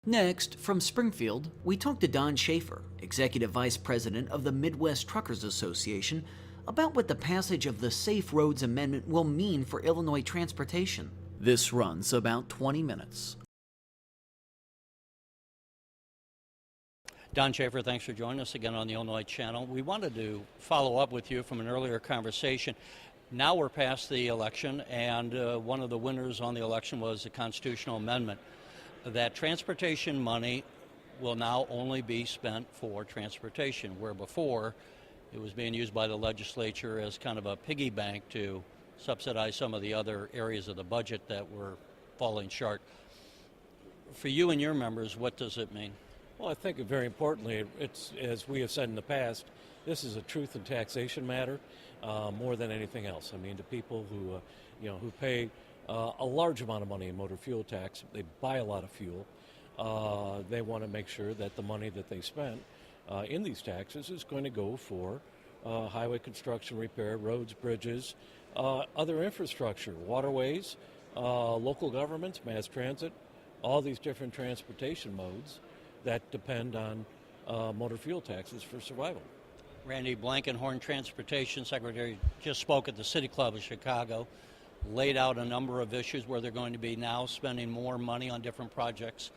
Next, from Springfield, we talked to Don Schaefer, Executive Vice President of the Midwest Truckers Association, about what the passage of the Safe Roads Amendment will mean for Illinois transportation. This runs about 20 minutes. Don Schaefer, thanks for joining us again on the Illinois Channel. We wanted to follow up with you from an earlier conversation. Now we're past the election, and one of the winners on the election was the constitutional amendment that transportation money will now only be spent for transportation, where before it was being used by the legislature as kind of a piggy bank to subsidize some of the other areas of the budget that were falling short. For you and your members, what does it mean? Well, I think very importantly, it's, as we have said in the past, this is a truth and taxation matter more than anything else. I mean, to people who, who pay a large amount of money in motor fuel tax, they buy a lot of fuel. They want to make sure that the money that they spent in these taxes is going to go for highway construction, repair, roads, bridges, other infrastructure, waterways, local governments, mass transit, all these different transportation modes that depend on motor fuel taxes for survival. Randy Blankenhorn, Transportation Secretary, just spoke at the City Club of Chicago, laid out a number of issues where they're going to be now spending more money on different projects.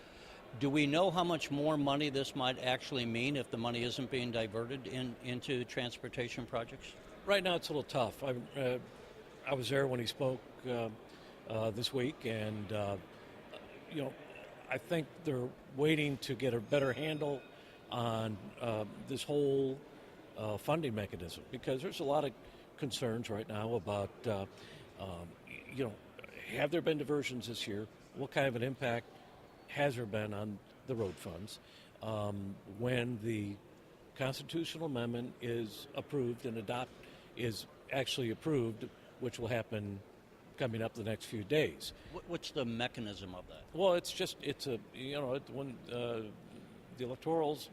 Do we know how much more money this might actually mean if the money isn't being diverted into transportation projects? Right now it's a little tough. I was there when he spoke this week, and I think they're waiting to get a better handle on this whole funding mechanism, because there's a lot of concerns right now about, have there been diversions this year? What kind of an impact has there been on the road funds? When the constitutional amendment is approved and is actually approved, which will happen coming up the next few days. What's the mechanism of that? Well, when the electorals,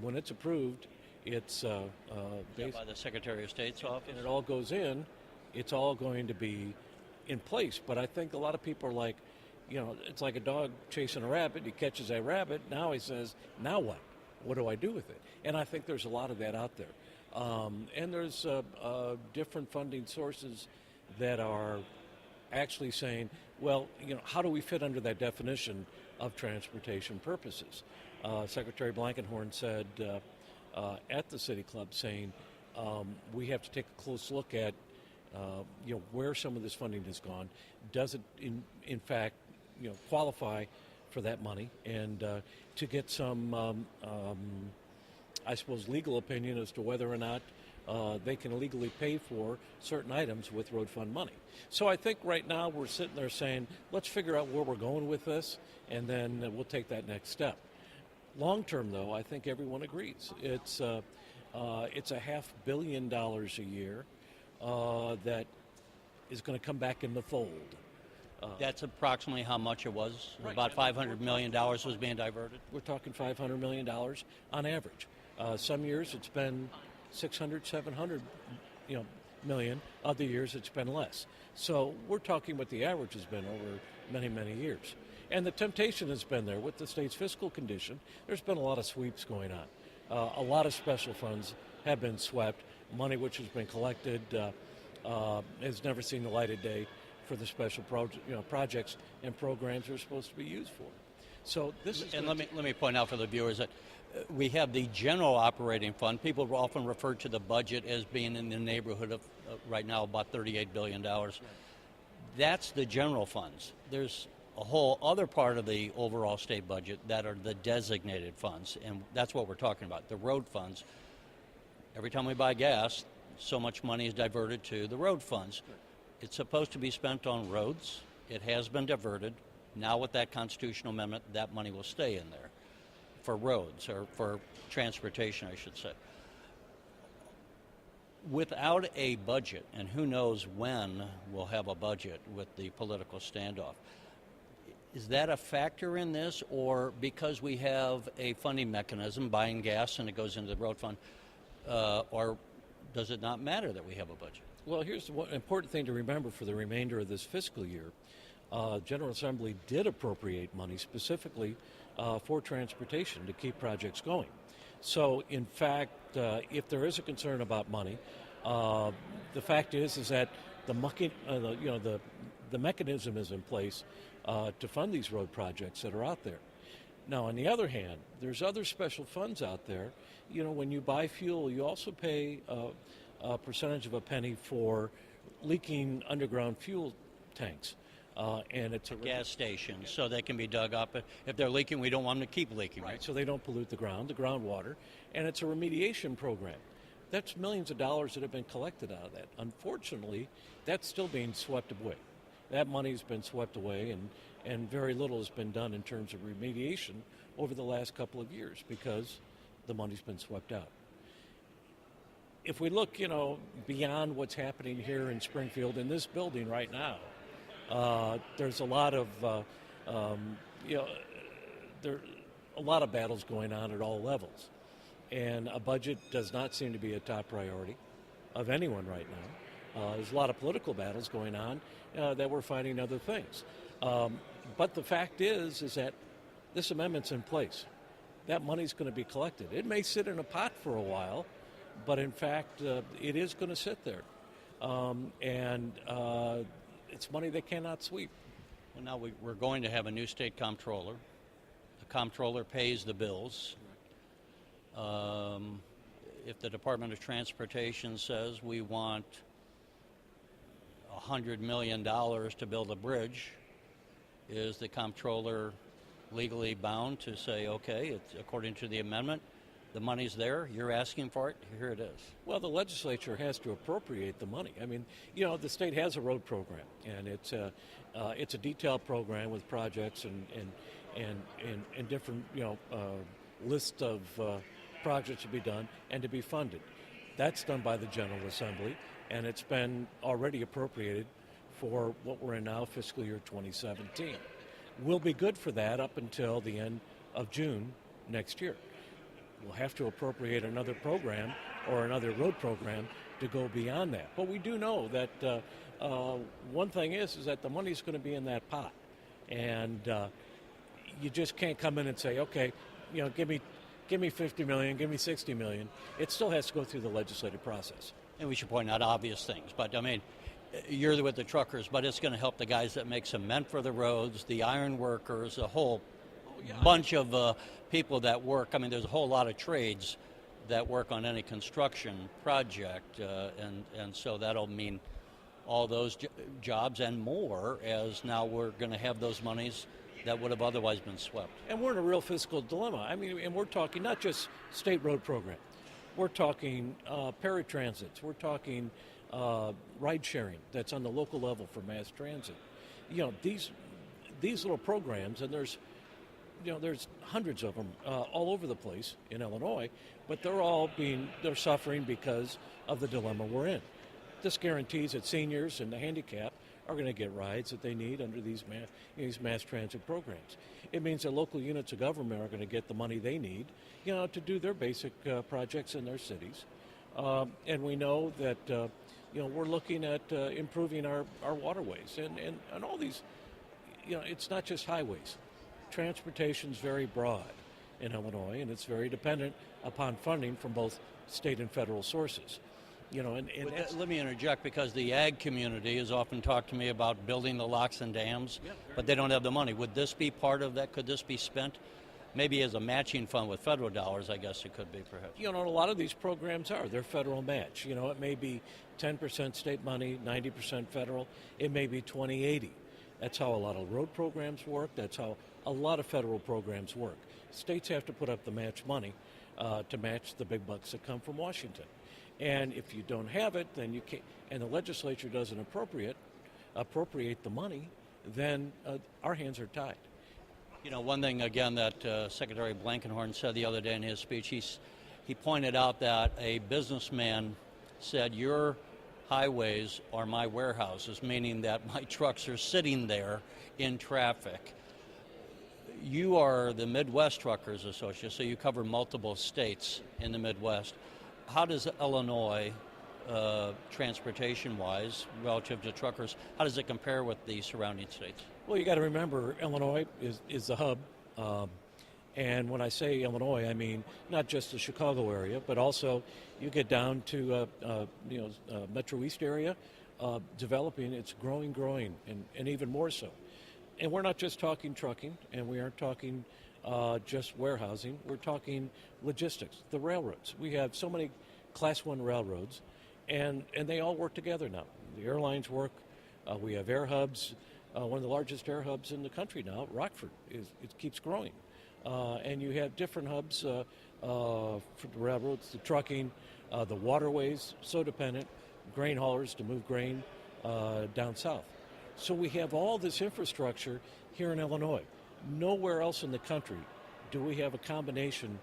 when it's approved, it's by the Secretary of State's office, and it all goes in. It's all going to be in place. But I think a lot of people are like, it's like a dog chasing a rabbit. He catches a rabbit. Now he says, now what? What do I do with it? And I think there's a lot of that out there. And there's different funding sources that are actually saying, well, how do we fit under that definition of transportation purposes? Secretary Blankenhorn said at the City Club, saying we have to take a close look at where some of this funding has gone. Does it in fact qualify for that money, and to get some I suppose legal opinion as to whether or not they can legally pay for certain items with road fund money. So I think right now we're sitting there saying, let's figure out where we're going with this, and then we'll take that next step. Long term, though, I think everyone agrees. It's $500 million a year that is going to come back in the fold. That's approximately how much it was. Right. About $500 million was being diverted. We're talking $500 million on average. Some years it's been 600, 700, million. Other years it's been less. So we're talking what the average has been over many, many years. And the temptation has been there with the state's fiscal condition. There's been a lot of sweeps going on. A lot of special funds have been swept. Money which has been collected has never seen the light of day for the special projects and programs they're supposed to be used for. So this is. And let me point out for the viewers that we have the general operating fund. People often refer to the budget as being in the neighborhood of right now about $38 billion. Right. That's the general funds. There's a whole other part of the overall state budget that are the designated funds, and that's what we're talking about, the road funds. Every time we buy gas, so much money is diverted to the road funds. It's supposed to be spent on roads. It has been diverted. Now with that constitutional amendment, that money will stay in there for roads, or for transportation, I should say. Without a budget, and who knows when we'll have a budget with the political standoff, is that a factor in this, or because we have a funding mechanism, buying gas and it goes into the road fund, or does it not matter that we have a budget? Well, here's the important thing to remember for the remainder of this fiscal year. General Assembly did appropriate money specifically for transportation to keep projects going. So, in fact, if there is a concern about money, the fact is that the mechanism is in place to fund these road projects that are out there. Now, on the other hand, there's other special funds out there. You know, when you buy fuel, you also pay a percentage of a penny for leaking underground fuel tanks. And it's a gas stations, so they can be dug up. If they're leaking, we don't want them to keep leaking, right? So they don't pollute the groundwater. And it's a remediation program. That's millions of dollars that have been collected out of that. Unfortunately, that's still being swept away. That money's been swept away, and very little has been done in terms of remediation over the last couple of years because the money's been swept out. If we look, beyond what's happening here in Springfield in this building right now, there's a lot of, there a lot of battles going on at all levels, and a budget does not seem to be a top priority of anyone right now. There's a lot of political battles going on that we're fighting other things. But the fact is that this amendment's in place. That money's going to be collected. It may sit in a pot for a while, but in fact, it is going to sit there. It's money they cannot sweep. Well, now we're going to have a new state comptroller. The comptroller pays the bills. If the Department of Transportation says we want $100 million to build a bridge, is the comptroller legally bound to say, okay, it's according to the amendment, the money's there, you're asking for it, here it is? Well, the legislature has to appropriate the money. I mean, the state has a road program, and it's a detailed program with projects and different list of projects to be done and to be funded. That's done by the General Assembly, and it's been already appropriated for what we're in now, fiscal year 2017. We'll be good for that up until the end of June next year. We'll have to appropriate another program or another road program to go beyond that. But we do know that one thing is that the money's going to be in that pot. And you just can't come in and say, okay, give me $50 million, give me $60 million. It still has to go through the legislative process. And we should point out obvious things, but I mean, you're with the truckers, but it's going to help the guys that make cement for the roads, the iron workers, a whole bunch of people that work. I mean, there's a whole lot of trades that work on any construction project, and so that'll mean all those jobs and more, as now we're going to have those monies that would have otherwise been swept. And we're in a real fiscal dilemma. I mean, and we're talking not just state road program. We're talking paratransits. We're talking ride sharing that's on the local level for mass transit. These little programs, and there's hundreds of them all over the place in Illinois, but they're suffering because of the dilemma we're in. This guarantees that seniors and the handicapped are going to get rides that they need under these mass transit programs. It means that local units of government are going to get the money they need, to do their basic projects in their cities. And we know that, we're looking at improving our waterways and all these, it's not just highways. Transportation's very broad in Illinois, and it's very dependent upon funding from both state and federal sources. Let me interject, because the ag community has often talked to me about building the locks and dams, but they don't have the money. Would this be part of that? Could this be spent maybe as a matching fund with federal dollars? I guess it could be, perhaps. A lot of these programs they're federal match. It may be 10% state money, 90% federal. It may be 20-80. That's how a lot of road programs work. That's how a lot of federal programs work. States have to put up the match money to match the big bucks that come from Washington. And if you don't have it, then you can't, and the legislature doesn't appropriate the money, then our hands are tied. One thing, again, that Secretary Blankenhorn said the other day in his speech, he pointed out that a businessman said, your highways are my warehouses, meaning that my trucks are sitting there in traffic. You are the Midwest Truckers Association, so you cover multiple states in the Midwest. How does Illinois transportation-wise, relative to truckers? How does it compare with the surrounding states? Well, you got to remember, Illinois is the hub. And when I say Illinois, I mean not just the Chicago area, but also you get down to Metro East area, developing. It's growing, and even more so. And we're not just talking trucking, and we aren't talking just warehousing. We're talking logistics, the railroads. We have so many Class 1 railroads, and they all work together now. The airlines work. We have air hubs. One of the largest air hubs in the country now, Rockford, it keeps growing. And you have different hubs for the railroads, the trucking, the waterways, so dependent, grain haulers to move grain down south. So we have all this infrastructure here in Illinois. Nowhere else in the country do we have a combination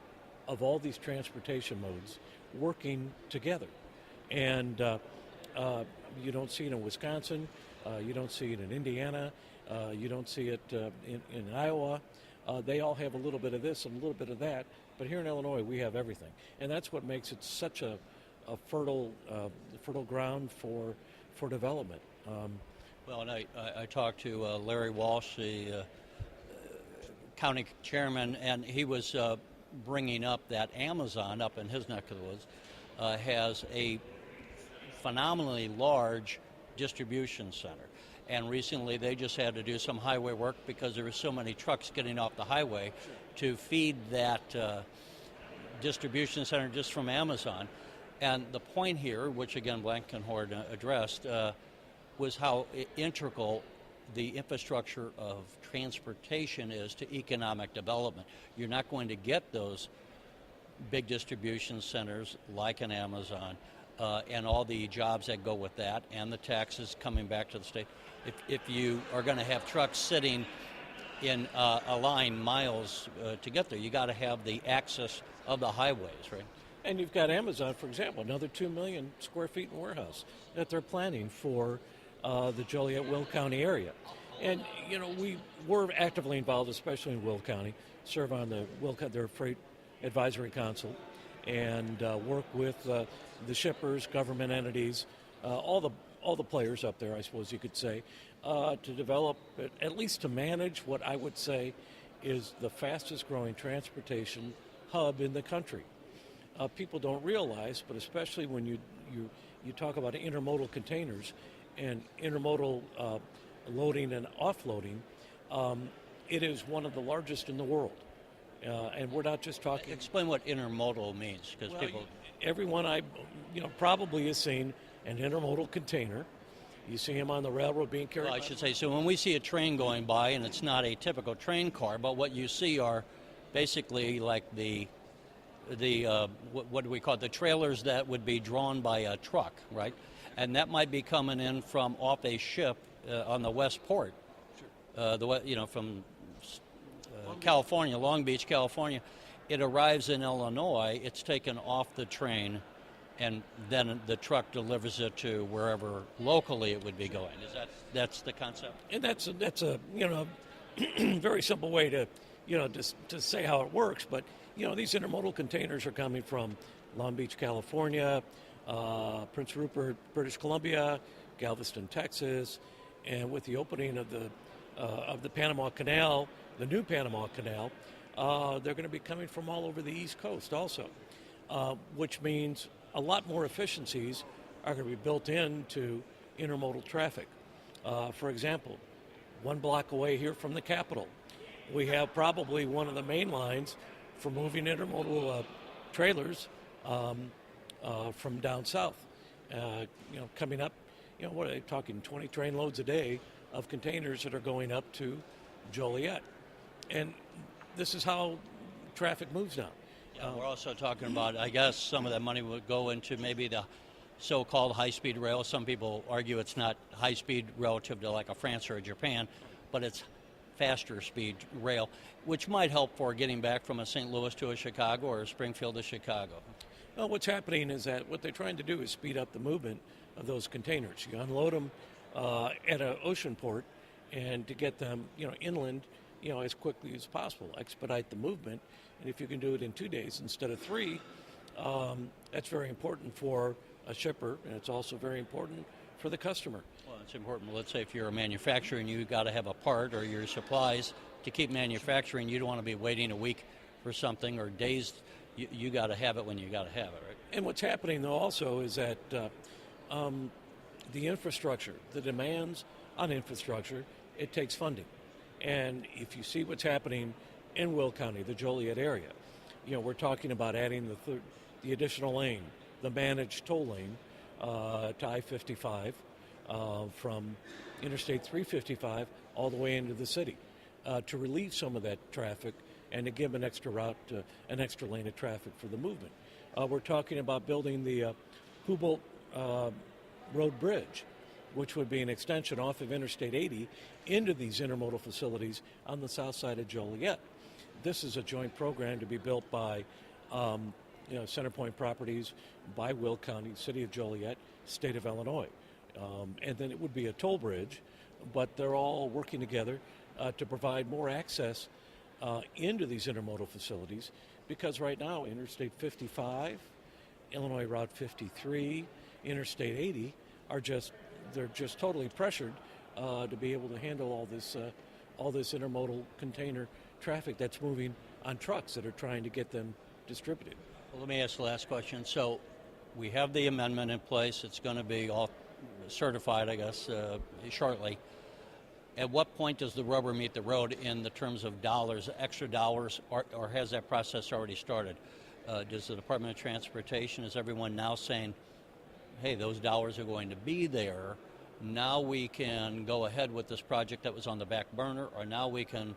of all these transportation modes working together. And you don't see it in Wisconsin, you don't see it in Indiana, you don't see it in Iowa. They all have a little bit of this and a little bit of that, but here in Illinois we have everything. And that's what makes it such a fertile ground for development. Well, and I talked to Larry Walsh, the county chairman, and he was bringing up that Amazon up in his neck of the woods has a phenomenally large distribution center. And recently they just had to do some highway work because there were so many trucks getting off the highway to feed that distribution center just from Amazon. And the point here, which again Blankenhorn addressed, was how integral the infrastructure of transportation is to economic development. You're not going to get those big distribution centers like an Amazon and all the jobs that go with that and the taxes coming back to the state. If you are going to have trucks sitting in a line miles to get there, you got to have the access of the highways, right? And you've got Amazon, for example, another 2 million square feet in warehouse that they're planning for the Joliet-Will County area. And, we're actively involved, especially in Will County, serve on their Freight Advisory Council, and work with the shippers, government entities, all the players up there, I suppose you could say, to develop, at least to manage what I would say is the fastest growing transportation hub in the country. People don't realize, but especially when you talk about intermodal containers and intermodal loading and offloading, it is one of the largest in the world. And we're not just talking. Explain what intermodal means, because people. Everyone probably has seen an intermodal container. You see them on the railroad being carried. Well, I should say, so when we see a train going by, and it's not a typical train car, but what you see are basically like the what do we call it? The trailers that would be drawn by a truck, right? And that might be coming in from off a ship on the West Port, from California, Long Beach, California. It arrives in Illinois. It's taken off the train, and then the truck delivers it to wherever locally it would be going. That's the concept? And that's a very simple way to to say how it works. But these intermodal containers are coming from Long Beach, California, Prince Rupert, British Columbia, Galveston, Texas, and with the opening of the Panama Canal, the new Panama Canal, they're going to be coming from all over the East Coast also, which means a lot more efficiencies are going to be built into intermodal traffic. For example, 1 block away here from the Capitol, we have probably one of the main lines for moving intermodal trailers from down south. Coming up, what are they talking, 20 train loads a day of containers that are going up to Joliet. And this is how traffic moves now. Yeah, we're also talking about, I guess, some of that money would go into maybe the so-called high-speed rail. Some people argue it's not high-speed relative to like a France or a Japan, but it's faster speed rail, which might help for getting back from a St. Louis to a Chicago or a Springfield to Chicago. Well, what's happening is that what they're trying to do is speed up the movement of those containers. You unload them at an ocean port, and to get them, inland, as quickly as possible, expedite the movement. And if you can do it in 2 days instead of 3, that's very important for a shipper, and it's also very important for the customer. Well, it's important. Let's say if you're a manufacturer and you got to have a part or your supplies to keep manufacturing, you don't want to be waiting a week for something or days. You got to have it when you got to have it, right? And what's happening, though, also is that the infrastructure, the demands on infrastructure, it takes funding. And if you see what's happening in Will County, the Joliet area, we're talking about adding the additional lane, the managed toll lane to I-55 from Interstate 355 all the way into the city to relieve some of that traffic and to give an extra route, an extra lane of traffic for the movement. We're talking about building the Humboldt Road Bridge, which would be an extension off of Interstate 80 into these intermodal facilities on the south side of Joliet. This is a joint program to be built by Centerpoint Properties, by Will County, City of Joliet, State of Illinois. And then it would be a toll bridge, but they're all working together to provide more access into these intermodal facilities, because right now Interstate 55, Illinois Route 53, Interstate 80 they're just totally pressured to be able to handle all this intermodal container traffic that's moving on trucks that are trying to get them distributed. Well, let me ask the last question. So we have the amendment in place. It's going to be all certified, I guess, shortly. At what point does the rubber meet the road in the terms of dollars, extra dollars, or has that process already started? Does the Department of Transportation, is everyone now saying, hey, those dollars are going to be there, now we can go ahead with this project that was on the back burner, or now we can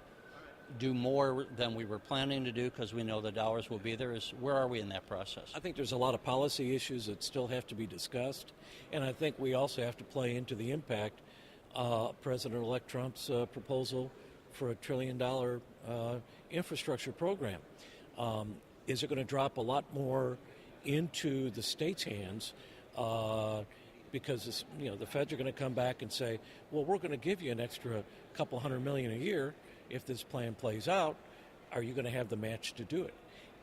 do more than we were planning to do because we know the dollars will be there? Where are we in that process? I think there's a lot of policy issues that still have to be discussed, and I think we also have to play into the impact President-elect Trump's proposal for $1 trillion infrastructure program. Is it going to drop a lot more into the state's hands? Because the feds are going to come back and say, well, we're going to give you an extra couple $100 million a year if this plan plays out. Are you going to have the match to do it?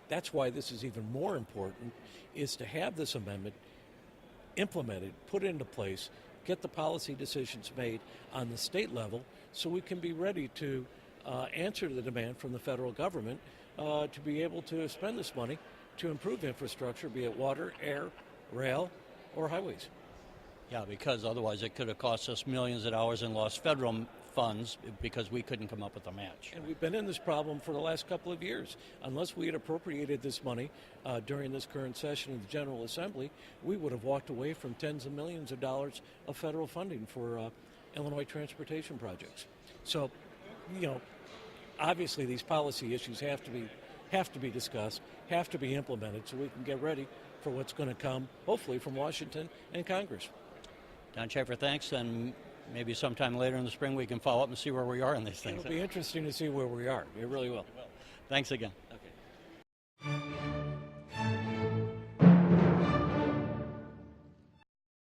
That's why this is even more important, is to have this amendment implemented, put into place, get the policy decisions made on the state level so we can be ready to answer the demand from the federal government to be able to spend this money to improve infrastructure, be it water, air, rail, or highways. Yeah, because otherwise it could have cost us millions of dollars in lost federal funds because we couldn't come up with a match. And we've been in this problem for the last couple of years. Unless we had appropriated this money during this current session of the General Assembly, we would have walked away from tens of millions of dollars of federal funding for Illinois transportation projects. So, obviously these policy issues have to be discussed, have to be implemented so we can get ready for what's going to come, hopefully, from Washington and Congress. Don Schaefer, thanks, and maybe sometime later in the spring we can follow up and see where we are in these things. It'll be interesting to see where we are. It really will. Thanks again. Okay.